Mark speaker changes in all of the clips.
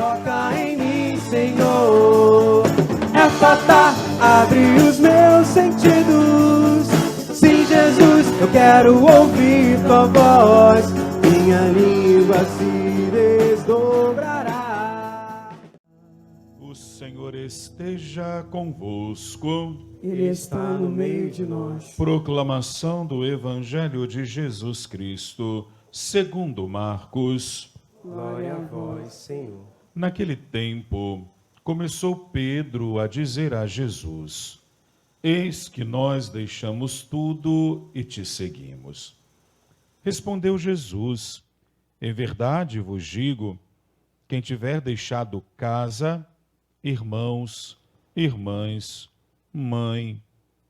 Speaker 1: Toca em mim, Senhor. Efatá, abre os meus sentidos. Sim, Jesus, eu quero ouvir tua voz. Minha língua se desdobrará.
Speaker 2: O Senhor esteja convosco.
Speaker 1: Ele está no meio de nós.
Speaker 2: Proclamação do Evangelho de Jesus Cristo, segundo Marcos.
Speaker 1: Glória a vós, Senhor.
Speaker 2: Naquele tempo, começou Pedro a dizer a Jesus: Eis que nós deixamos tudo e te seguimos. Respondeu Jesus: Em verdade vos digo, quem tiver deixado casa, irmãos, irmãs, mãe,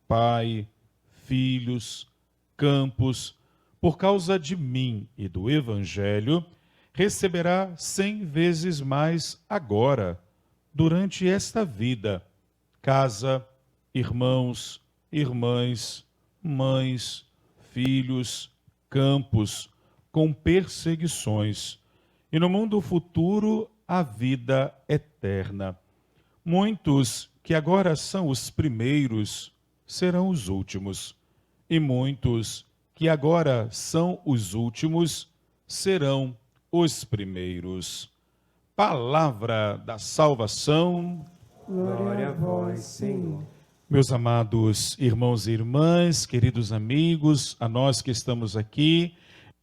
Speaker 2: pai, filhos, campos, por causa de mim e do Evangelho, receberá 100 vezes mais agora, durante esta vida, casa, irmãos, irmãs, mães, filhos, campos, com perseguições, e no mundo futuro a vida eterna. Muitos que agora são os primeiros serão os últimos, e muitos que agora são os últimos serão os primeiros. Palavra da salvação.
Speaker 1: Glória a vós, Senhor.
Speaker 2: Meus amados irmãos e irmãs, queridos amigos, a nós que estamos aqui,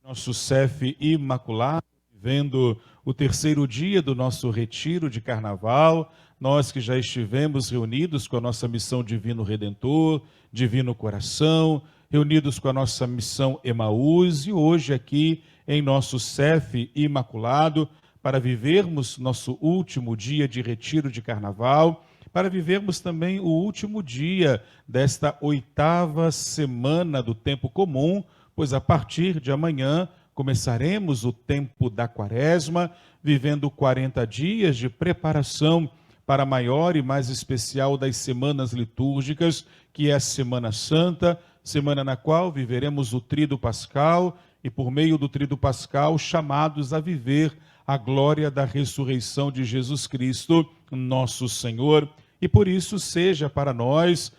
Speaker 2: nosso CEF Imaculado, vivendo o terceiro dia do nosso retiro de carnaval, nós que já estivemos reunidos com a nossa missão Divino Redentor, Divino Coração, reunidos com a nossa missão Emaús, e hoje aqui em nosso CEF Imaculado, para vivermos nosso último dia de retiro de carnaval, para vivermos também o último dia desta 8ª semana do tempo comum, pois a partir de amanhã começaremos o tempo da Quaresma, vivendo 40 dias de preparação para a maior e mais especial das semanas litúrgicas, que é a Semana Santa, semana na qual viveremos o Tríduo Pascal e, por meio do Tríduo Pascal, chamados a viver a glória da ressurreição de Jesus Cristo, nosso Senhor. E por isso seja para nós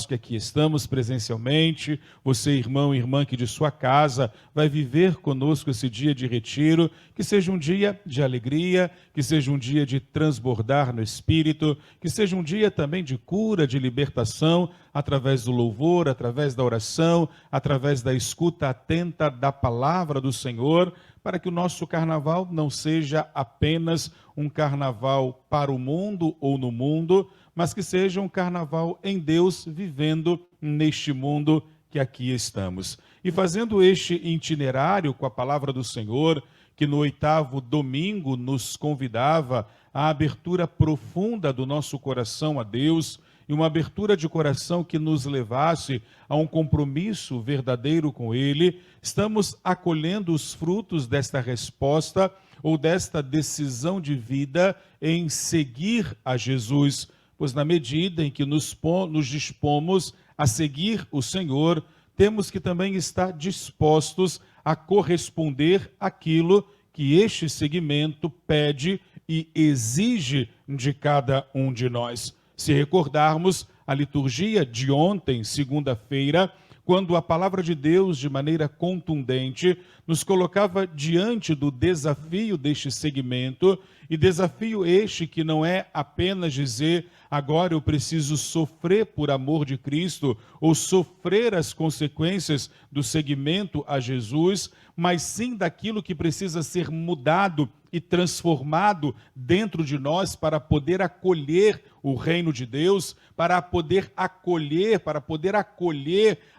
Speaker 2: que aqui estamos presencialmente, você, irmão e irmã que de sua casa vai viver conosco esse dia de retiro, que seja um dia de alegria, que seja um dia de transbordar no Espírito, que seja um dia também de cura, de libertação, através do louvor, através da oração, através da escuta atenta da palavra do Senhor, para que o nosso carnaval não seja apenas um carnaval para o mundo ou no mundo, mas que seja um carnaval em Deus, vivendo neste mundo que aqui estamos. E fazendo este itinerário com a palavra do Senhor, que no 8º domingo nos convidava à abertura profunda do nosso coração a Deus, e uma abertura de coração que nos levasse a um compromisso verdadeiro com Ele, estamos acolhendo os frutos desta resposta ou desta decisão de vida em seguir a Jesus, pois na medida em que nos dispomos a seguir o Senhor, temos que também estar dispostos a corresponder àquilo que este seguimento pede e exige de cada um de nós. Se recordarmos a liturgia de ontem, segunda-feira, quando a palavra de Deus, de maneira contundente, nos colocava diante do desafio deste segmento, e desafio este que não é apenas dizer, agora eu preciso sofrer por amor de Cristo, ou sofrer as consequências do seguimento a Jesus, mas sim daquilo que precisa ser mudado e transformado dentro de nós para poder acolher o reino de Deus, para poder acolher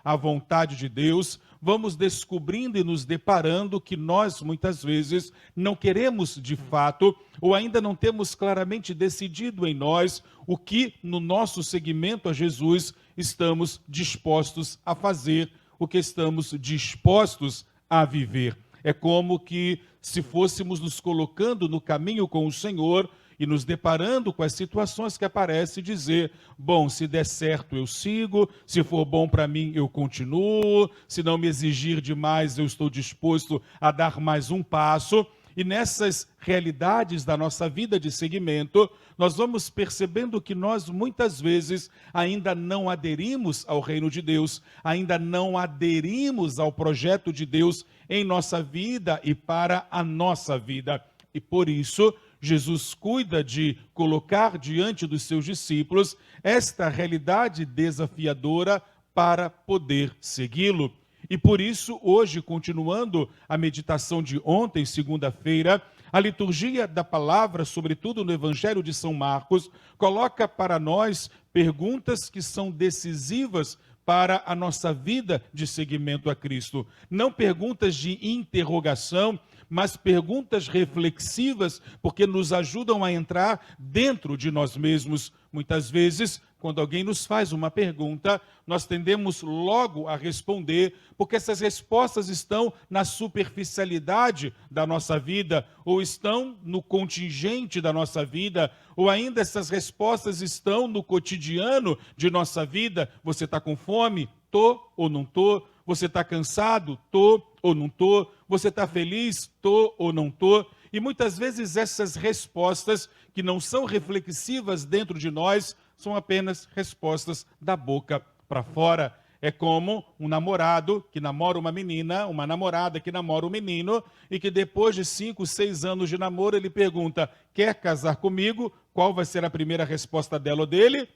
Speaker 2: a vontade de Deus. Vamos descobrindo e nos deparando que nós, muitas vezes, não queremos de fato, ou ainda não temos claramente decidido em nós o que no nosso seguimento a Jesus estamos dispostos a fazer, o que estamos dispostos a viver. É como que se fôssemos nos colocando no caminho com o Senhor e nos deparando com as situações que aparecem, dizer, bom, se der certo eu sigo, se for bom para mim eu continuo, se não me exigir demais eu estou disposto a dar mais um passo, E nessas realidades da nossa vida de seguimento, nós vamos percebendo que nós muitas vezes ainda não aderimos ao reino de Deus, ainda não aderimos ao projeto de Deus em nossa vida e para a nossa vida. E por isso, Jesus cuida de colocar diante dos seus discípulos esta realidade desafiadora para poder segui-lo. E por isso, hoje, continuando a meditação de ontem, segunda-feira, a liturgia da palavra, sobretudo no Evangelho de São Marcos, coloca para nós perguntas que são decisivas para a nossa vida de seguimento a Cristo. Não perguntas de interrogação, mas perguntas reflexivas, porque nos ajudam a entrar dentro de nós mesmos. Muitas vezes, quando alguém nos faz uma pergunta, nós tendemos logo a responder, porque essas respostas estão na superficialidade da nossa vida, ou estão no contingente da nossa vida, ou ainda essas respostas estão no cotidiano de nossa vida. Você está com fome? Tô ou não tô? Você está cansado? Tô ou não tô? Você está feliz? Tô ou não tô? E muitas vezes essas respostas, que não são reflexivas dentro de nós, são apenas respostas da boca para fora. É como um namorado que namora uma menina, uma namorada que namora um menino, e que depois de 5, 6 anos de namoro, ele pergunta: quer casar comigo? Qual vai ser a primeira resposta dela ou dele?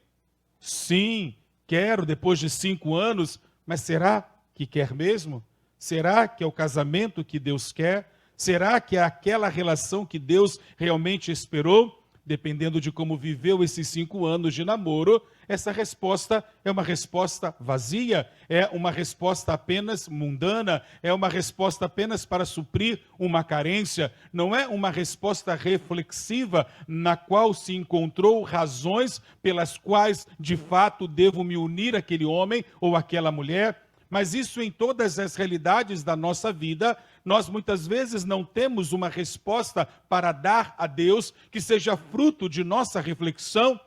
Speaker 2: Sim, quero, depois de 5 anos. Mas será que quer mesmo? Será que é o casamento que Deus quer? Será que é aquela relação que Deus realmente esperou? Dependendo de como viveu esses 5 anos de namoro, essa resposta é uma resposta vazia, é uma resposta apenas mundana, é uma resposta apenas para suprir uma carência, não é uma resposta reflexiva na qual se encontrou razões pelas quais de fato devo me unir àquele homem ou àquela mulher. Mas isso em todas as realidades da nossa vida, nós muitas vezes não temos uma resposta para dar a Deus que seja fruto de nossa reflexão.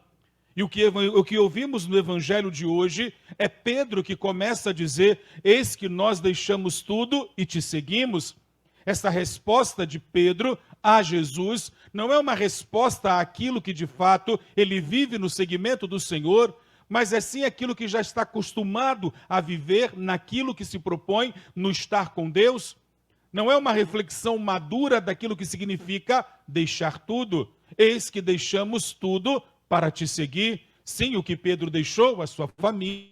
Speaker 2: E o que ouvimos no Evangelho de hoje é Pedro que começa a dizer: eis que nós deixamos tudo e te seguimos. Essa resposta de Pedro a Jesus não é uma resposta àquilo que de fato ele vive no seguimento do Senhor, mas é sim aquilo que já está acostumado a viver naquilo que se propõe no estar com Deus. Não é uma reflexão madura daquilo que significa deixar tudo. Eis que deixamos tudo para te seguir. Sim, o que Pedro deixou, a sua família.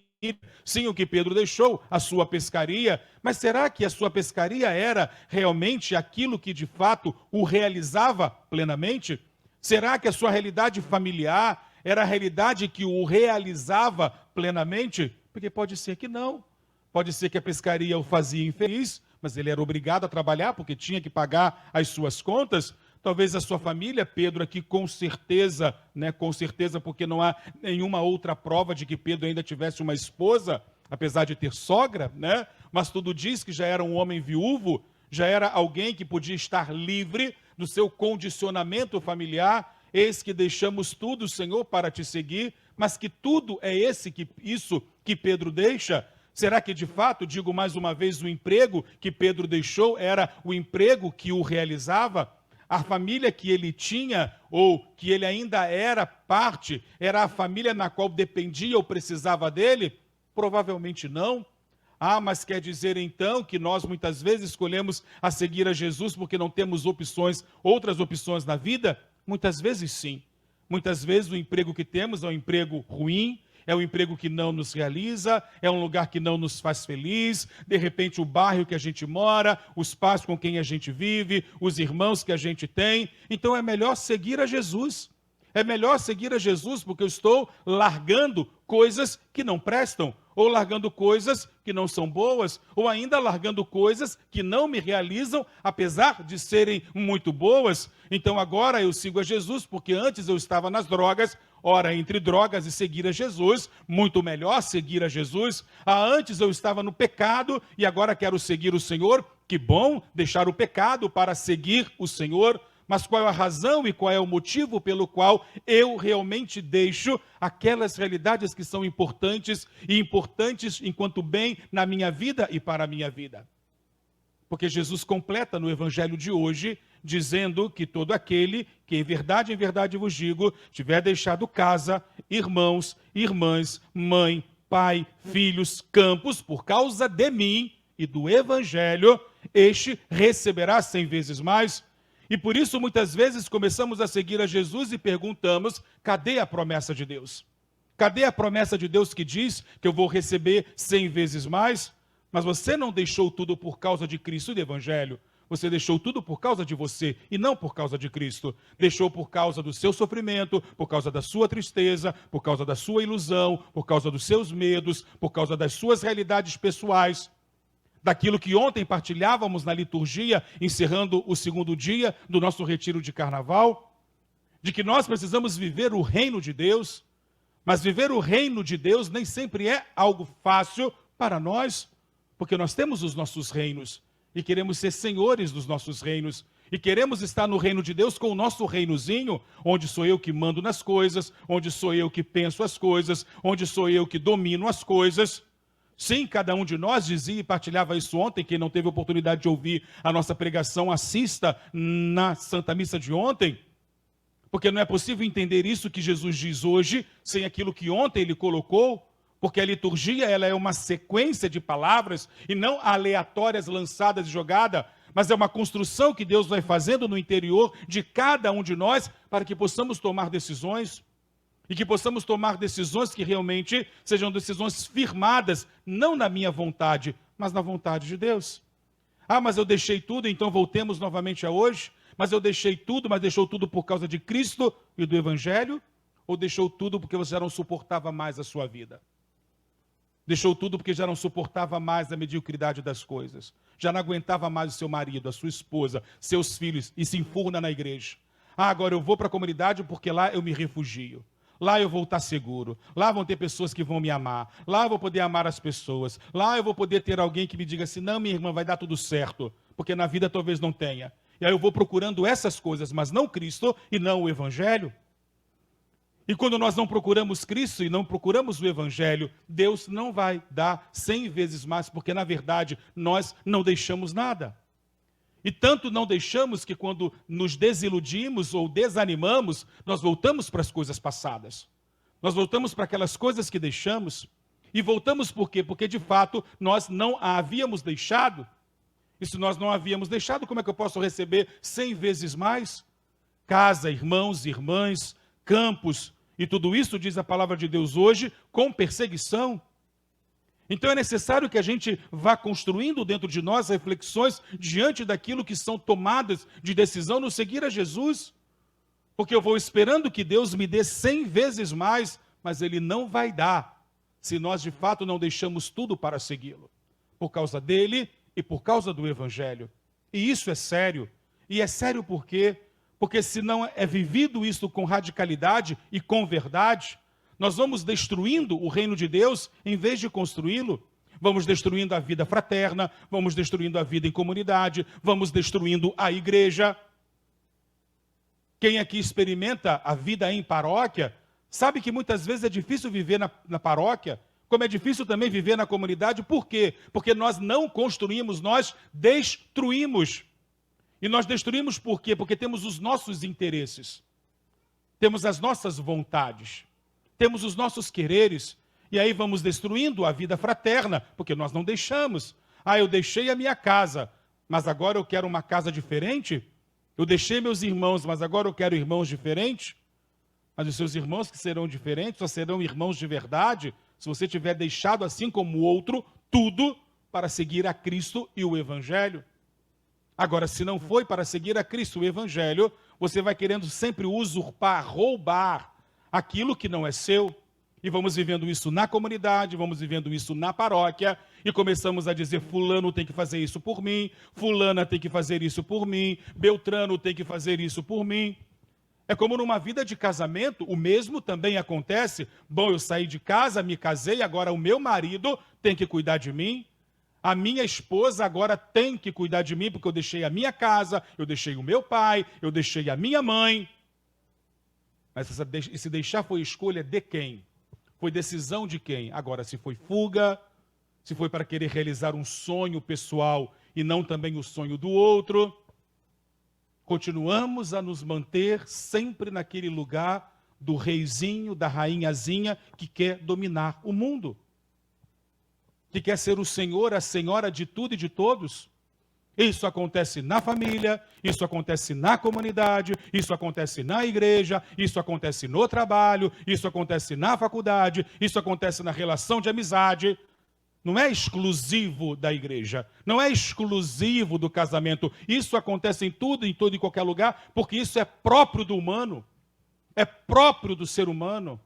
Speaker 2: Sim, o que Pedro deixou, a sua pescaria. Mas será que a sua pescaria era realmente aquilo que de fato o realizava plenamente? Será que a sua realidade familiar era a realidade que o realizava plenamente? Porque pode ser que não. Pode ser que a pescaria o fazia infeliz, mas ele era obrigado a trabalhar porque tinha que pagar as suas contas. Talvez a sua família, Pedro aqui com certeza, porque não há nenhuma outra prova de que Pedro ainda tivesse uma esposa, apesar de ter sogra, mas tudo diz que já era um homem viúvo, já era alguém que podia estar livre do seu condicionamento familiar. Eis que deixamos tudo, Senhor, para te seguir. Mas que tudo é isso que Pedro deixa? Será que de fato, digo mais uma vez, o emprego que Pedro deixou era o emprego que o realizava? A família que ele tinha, ou que ele ainda era parte, era a família na qual dependia ou precisava dele? Provavelmente não. Mas quer dizer então que nós muitas vezes escolhemos a seguir a Jesus porque não temos outras opções na vida? Muitas vezes sim. Muitas vezes o emprego que temos é um emprego ruim, é um emprego que não nos realiza, é um lugar que não nos faz feliz, de repente o bairro que a gente mora, os pais com quem a gente vive, os irmãos que a gente tem. Então é melhor seguir a Jesus. É melhor seguir a Jesus porque eu estou largando coisas que não prestam, ou largando coisas que não são boas, ou ainda largando coisas que não me realizam, apesar de serem muito boas. Então agora eu sigo a Jesus, porque antes eu estava nas drogas. Ora, entre drogas e seguir a Jesus, muito melhor seguir a Jesus. Antes eu estava no pecado e agora quero seguir o Senhor. Que bom deixar o pecado para seguir o Senhor. Mas qual é a razão e qual é o motivo pelo qual eu realmente deixo aquelas realidades que são importantes e importantes enquanto bem na minha vida e para a minha vida? Porque Jesus completa no Evangelho de hoje dizendo que todo aquele que em verdade vos digo, tiver deixado casa, irmãos, irmãs, mãe, pai, filhos, campos, por causa de mim e do evangelho, este receberá 100 vezes mais. E por isso muitas vezes começamos a seguir a Jesus e perguntamos, cadê a promessa de Deus? Cadê a promessa de Deus que diz que eu vou receber 100 vezes mais? Mas você não deixou tudo por causa de Cristo e do evangelho. Você deixou tudo por causa de você e não por causa de Cristo. Deixou por causa do seu sofrimento, por causa da sua tristeza, por causa da sua ilusão, por causa dos seus medos, por causa das suas realidades pessoais. Daquilo que ontem partilhávamos na liturgia, encerrando o segundo dia do nosso retiro de carnaval, de que nós precisamos viver o reino de Deus, mas viver o reino de Deus nem sempre é algo fácil para nós, porque nós temos os nossos reinos e queremos ser senhores dos nossos reinos, e queremos estar no reino de Deus com o nosso reinozinho, onde sou eu que mando nas coisas, onde sou eu que penso as coisas, onde sou eu que domino as coisas. Sim, cada um de nós dizia e partilhava isso ontem. Quem não teve oportunidade de ouvir a nossa pregação, assista na Santa Missa de ontem, porque não é possível entender isso que Jesus diz hoje, sem aquilo que ontem ele colocou, porque a liturgia ela é uma sequência de palavras e não aleatórias, lançadas e jogadas, mas é uma construção que Deus vai fazendo no interior de cada um de nós para que possamos tomar decisões e que possamos tomar decisões que realmente sejam decisões firmadas, não na minha vontade, mas na vontade de Deus. Ah, mas eu deixei tudo, então voltemos novamente a hoje. Mas eu deixei tudo, mas deixou tudo por causa de Cristo e do Evangelho? Ou deixou tudo porque você já não suportava mais a sua vida? Deixou tudo porque já não suportava mais a mediocridade das coisas. Já não aguentava mais o seu marido, a sua esposa, seus filhos, e se enfurna na igreja. Ah, agora eu vou para a comunidade porque lá eu me refugio. Lá eu vou estar seguro. Lá vão ter pessoas que vão me amar. Lá eu vou poder amar as pessoas. Lá eu vou poder ter alguém que me diga assim, não, minha irmã, vai dar tudo certo. Porque na vida talvez não tenha. E aí eu vou procurando essas coisas, mas não Cristo e não o Evangelho. E quando nós não procuramos Cristo e não procuramos o Evangelho, Deus não vai dar 100 vezes mais, porque na verdade nós não deixamos nada. E tanto não deixamos que quando nos desiludimos ou desanimamos, nós voltamos para as coisas passadas. Nós voltamos para aquelas coisas que deixamos. E voltamos por quê? Porque de fato nós não a havíamos deixado. E se nós não havíamos deixado, como é que eu posso receber 100 vezes mais? Casa, irmãos, irmãs, campos, e tudo isso, diz a palavra de Deus hoje, com perseguição. Então é necessário que a gente vá construindo dentro de nós reflexões diante daquilo que são tomadas de decisão no seguir a Jesus. Porque eu vou esperando que Deus me dê 100 vezes mais, mas Ele não vai dar, se nós de fato não deixamos tudo para segui-lo. Por causa dele e por causa do Evangelho. E isso é sério. E é sério por quê? Porque se não é vivido isso com radicalidade e com verdade, nós vamos destruindo o reino de Deus em vez de construí-lo. Vamos destruindo a vida fraterna, vamos destruindo a vida em comunidade, vamos destruindo a igreja. Quem aqui experimenta a vida em paróquia, sabe que muitas vezes é difícil viver na paróquia, como é difícil também viver na comunidade. Por quê? Porque nós não construímos, nós destruímos. E nós destruímos por quê? Porque temos os nossos interesses, temos as nossas vontades, temos os nossos quereres, e aí vamos destruindo a vida fraterna, porque nós não deixamos. Ah, eu deixei a minha casa, mas agora eu quero uma casa diferente? Eu deixei meus irmãos, mas agora eu quero irmãos diferentes? Mas os seus irmãos que serão diferentes, só serão irmãos de verdade, se você tiver deixado, assim como o outro, tudo para seguir a Cristo e o Evangelho. Agora, se não foi para seguir a Cristo, o Evangelho, você vai querendo sempre usurpar, roubar aquilo que não é seu. E vamos vivendo isso na comunidade, vamos vivendo isso na paróquia, e começamos a dizer, fulano tem que fazer isso por mim, fulana tem que fazer isso por mim, Beltrano tem que fazer isso por mim. É como numa vida de casamento, o mesmo também acontece. Bom, eu saí de casa, me casei, agora o meu marido tem que cuidar de mim. A minha esposa agora tem que cuidar de mim, porque eu deixei a minha casa, eu deixei o meu pai, eu deixei a minha mãe. Mas esse deixar foi escolha de quem? Foi decisão de quem? Agora, se foi fuga, se foi para querer realizar um sonho pessoal e não também o sonho do outro, Continuamos a nos manter sempre naquele lugar do reizinho, da rainhazinha que quer dominar o mundo, que quer ser o senhor, a senhora de tudo e de todos. Isso acontece na família, isso acontece na comunidade, isso acontece na igreja, isso acontece no trabalho, isso acontece na faculdade, isso acontece na relação de amizade. Não é exclusivo da igreja, não é exclusivo do casamento. Isso acontece em tudo, em todo e qualquer lugar, porque isso é próprio do humano, é próprio do ser humano,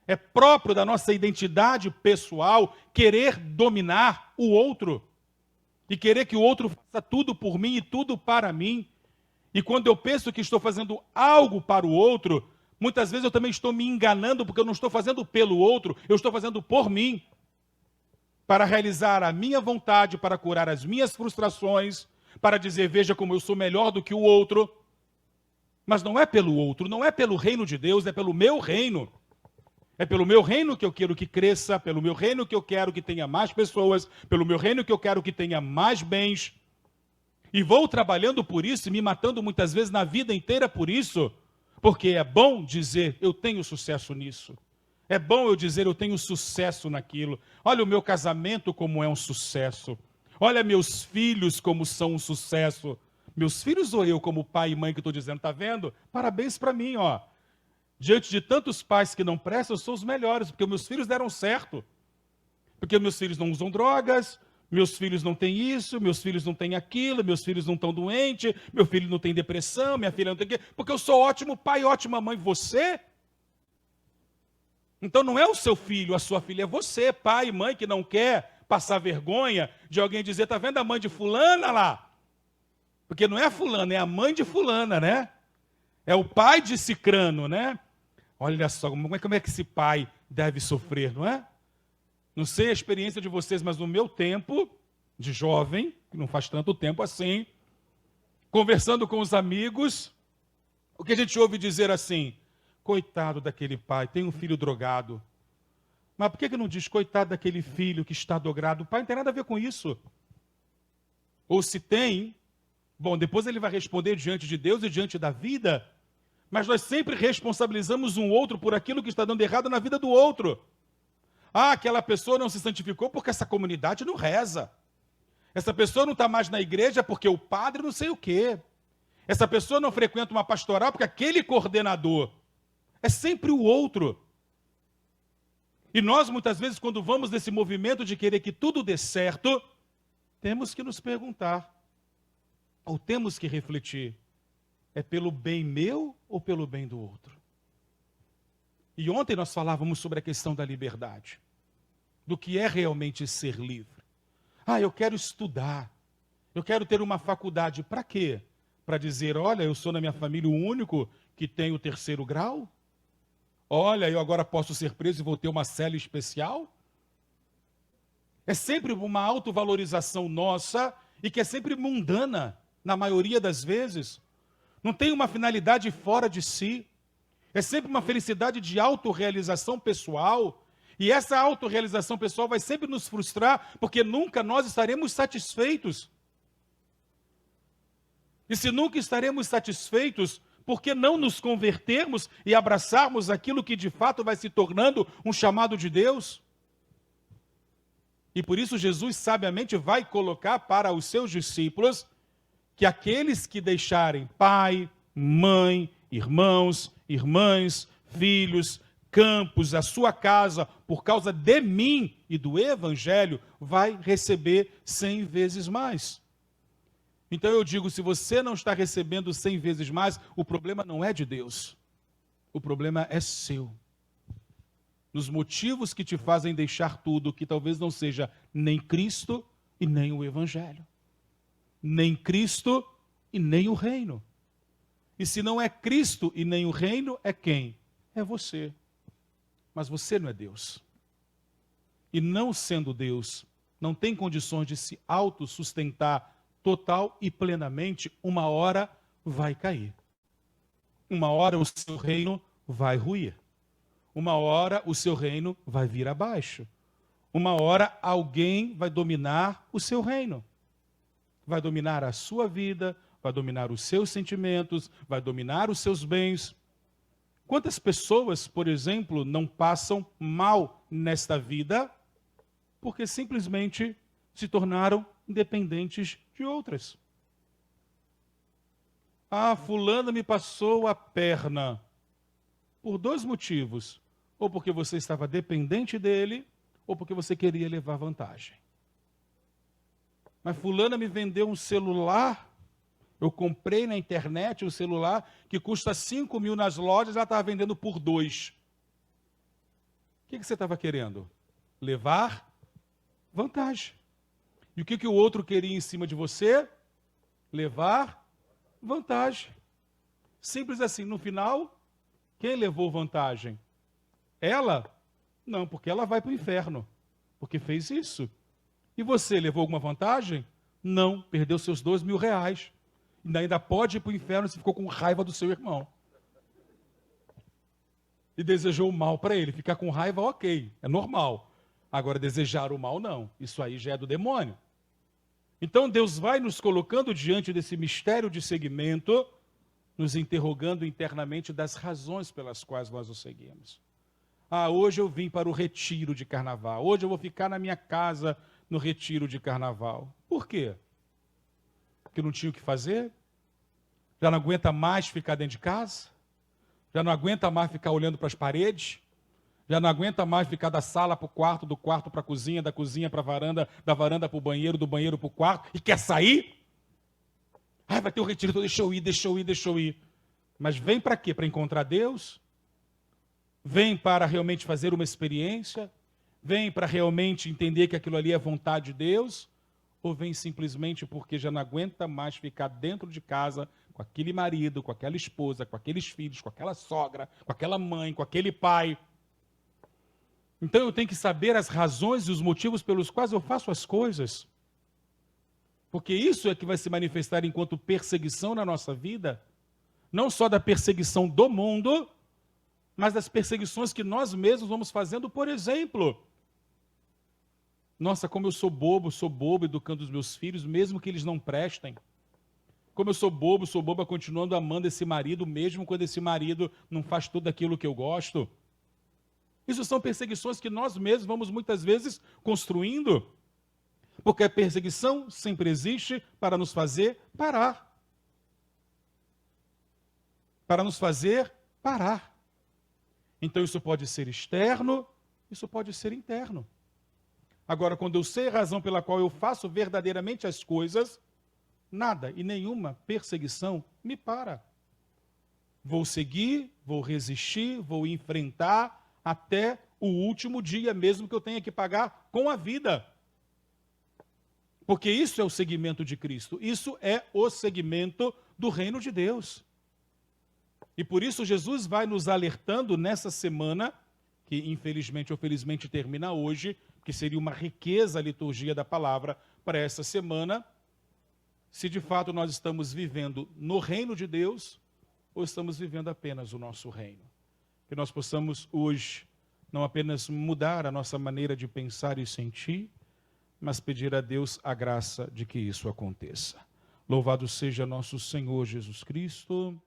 Speaker 2: é próprio da nossa identidade pessoal querer dominar o outro e querer que o outro faça tudo por mim e tudo para mim. E quando eu penso que estou fazendo algo para o outro, muitas vezes eu também estou me enganando, porque eu não estou fazendo pelo outro, eu estou fazendo por mim, para realizar a minha vontade, para curar as minhas frustrações, para dizer, veja como eu sou melhor do que o outro. Mas não é pelo outro, não é pelo reino de Deus, é pelo meu reino. É pelo meu reino que eu quero que cresça, pelo meu reino que eu quero que tenha mais pessoas, pelo meu reino que eu quero que tenha mais bens. E vou trabalhando por isso e me matando muitas vezes na vida inteira por isso, porque é bom dizer, eu tenho sucesso nisso. É bom eu dizer, eu tenho sucesso naquilo. Olha o meu casamento como é um sucesso. Olha meus filhos como são um sucesso. Meus filhos ou eu como pai e mãe que estou dizendo, tá vendo? Parabéns para mim, ó. Diante de tantos pais que não prestam, eu sou os melhores, porque meus filhos deram certo. Porque meus filhos não usam drogas, meus filhos não têm isso, meus filhos não têm aquilo, meus filhos não estão doentes, meu filho não tem depressão, minha filha não tem aquilo, porque eu sou ótimo pai, ótima mãe. Você? Então não é o seu filho, a sua filha, é você, pai e mãe, que não quer passar vergonha de alguém dizer, tá vendo a mãe de fulana lá? Porque não é a fulana, é a mãe de fulana, né? É o pai de cicrano, né? Olha só, como é que esse pai deve sofrer, não é? Não sei a experiência de vocês, mas no meu tempo, de jovem, que não faz tanto tempo assim, conversando com os amigos, o que a gente ouve dizer assim, coitado daquele pai, tem um filho drogado. Mas por que não diz, coitado daquele filho que está drogado? O pai não tem nada a ver com isso. Ou se tem, bom, depois ele vai responder diante de Deus e diante da vida, mas nós sempre responsabilizamos um outro por aquilo que está dando errado na vida do outro. Ah, aquela pessoa não se santificou porque essa comunidade não reza. Essa pessoa não está mais na igreja porque o padre não sei o quê. Essa pessoa não frequenta uma pastoral porque aquele coordenador. É sempre o outro. E nós, muitas vezes, quando vamos nesse movimento de querer que tudo dê certo, temos que nos perguntar, ou temos que refletir, é pelo bem meu ou pelo bem do outro? E ontem nós falávamos sobre a questão da liberdade, do que é realmente ser livre. Ah, eu quero estudar, eu quero ter uma faculdade, para quê? Para dizer, olha, eu sou na minha família o único que tem o 3º grau? Olha, eu agora posso ser preso e vou ter uma cela especial? É sempre uma autovalorização nossa e que é sempre mundana, na maioria das vezes. Não tem uma finalidade fora de si. É sempre uma felicidade de autorrealização pessoal. E essa autorrealização pessoal vai sempre nos frustrar, porque nunca nós estaremos satisfeitos. E se nunca estaremos satisfeitos, por que não nos convertermos e abraçarmos aquilo que de fato vai se tornando um chamado de Deus? E por isso Jesus sabiamente vai colocar para os seus discípulos que aqueles que deixarem pai, mãe, irmãos, irmãs, filhos, campos, a sua casa, por causa de mim e do Evangelho, vai receber 100 vezes mais. Então eu digo, se você não está recebendo 100 vezes mais, o problema não é de Deus. O problema é seu. Nos motivos que te fazem deixar tudo, que talvez não seja nem Cristo e nem o Evangelho. Nem Cristo e nem o reino. E se não é Cristo e nem o reino, é quem? É você. Mas você não é Deus. E não sendo Deus, não tem condições de se autossustentar total e plenamente, uma hora vai cair. Uma hora o seu reino vai ruir. Uma hora o seu reino vai vir abaixo. Uma hora alguém vai dominar o seu reino. Vai dominar a sua vida, vai dominar os seus sentimentos, vai dominar os seus bens. Quantas pessoas, por exemplo, não passam mal nesta vida porque simplesmente se tornaram dependentes de outras? Ah, fulano me passou a perna. Por dois motivos. Ou porque você estava dependente dele, ou porque você queria levar vantagem. Mas fulana me vendeu um celular, eu comprei na internet um celular que custa 5 mil nas lojas, ela estava vendendo por 2. O que você estava querendo? Levar vantagem. E o que o outro queria em cima de você? Levar vantagem. Simples assim. No final, quem levou vantagem? Ela? Não, porque ela vai para o inferno. Porque fez isso. E você levou alguma vantagem? Não, perdeu seus 2 mil reais. Ainda pode ir para o inferno se ficou com raiva do seu irmão. E desejou o mal para ele. Ficar com raiva, ok, é normal. Agora, desejar o mal, não. Isso aí já é do demônio. Então, Deus vai nos colocando diante desse mistério de seguimento, nos interrogando internamente das razões pelas quais nós o seguimos. Ah, hoje eu vim para o retiro de carnaval. Hoje eu vou ficar na minha casa no retiro de carnaval. Por quê? Porque não tinha o que fazer? Já não aguenta mais ficar dentro de casa? Já não aguenta mais ficar olhando para as paredes? Já não aguenta mais ficar da sala para o quarto, do quarto para a cozinha, da cozinha para a varanda, da varanda para o banheiro, do banheiro para o quarto? E quer sair? Ah, vai ter o retiro, então deixa eu ir. Mas vem para quê? Para encontrar Deus? Vem para realmente fazer uma experiência? Vem para realmente entender que aquilo ali é vontade de Deus? Ou vem simplesmente porque já não aguenta mais ficar dentro de casa com aquele marido, com aquela esposa, com aqueles filhos, com aquela sogra, com aquela mãe, com aquele pai? Então eu tenho que saber as razões e os motivos pelos quais eu faço as coisas. Porque isso é que vai se manifestar enquanto perseguição na nossa vida. Não só da perseguição do mundo, mas das perseguições que nós mesmos vamos fazendo, por exemplo. Nossa, como eu sou bobo educando os meus filhos, mesmo que eles não prestem. Como eu sou boba continuando amando esse marido, mesmo quando esse marido não faz tudo aquilo que eu gosto. Isso são perseguições que nós mesmos vamos muitas vezes construindo. Porque a perseguição sempre existe para nos fazer parar. Para nos fazer parar. Então isso pode ser externo, isso pode ser interno. Agora, quando eu sei a razão pela qual eu faço verdadeiramente as coisas, nada e nenhuma perseguição me para. Vou seguir, vou resistir, vou enfrentar até o último dia, mesmo que eu tenha que pagar com a vida. Porque isso é o seguimento de Cristo, isso é o seguimento do reino de Deus. E por isso Jesus vai nos alertando nessa semana, que infelizmente ou felizmente termina hoje, que seria uma riqueza a liturgia da palavra para essa semana, se de fato nós estamos vivendo no reino de Deus ou estamos vivendo apenas o nosso reino. Que nós possamos hoje não apenas mudar a nossa maneira de pensar e sentir, mas pedir a Deus a graça de que isso aconteça. Louvado seja nosso Senhor Jesus Cristo.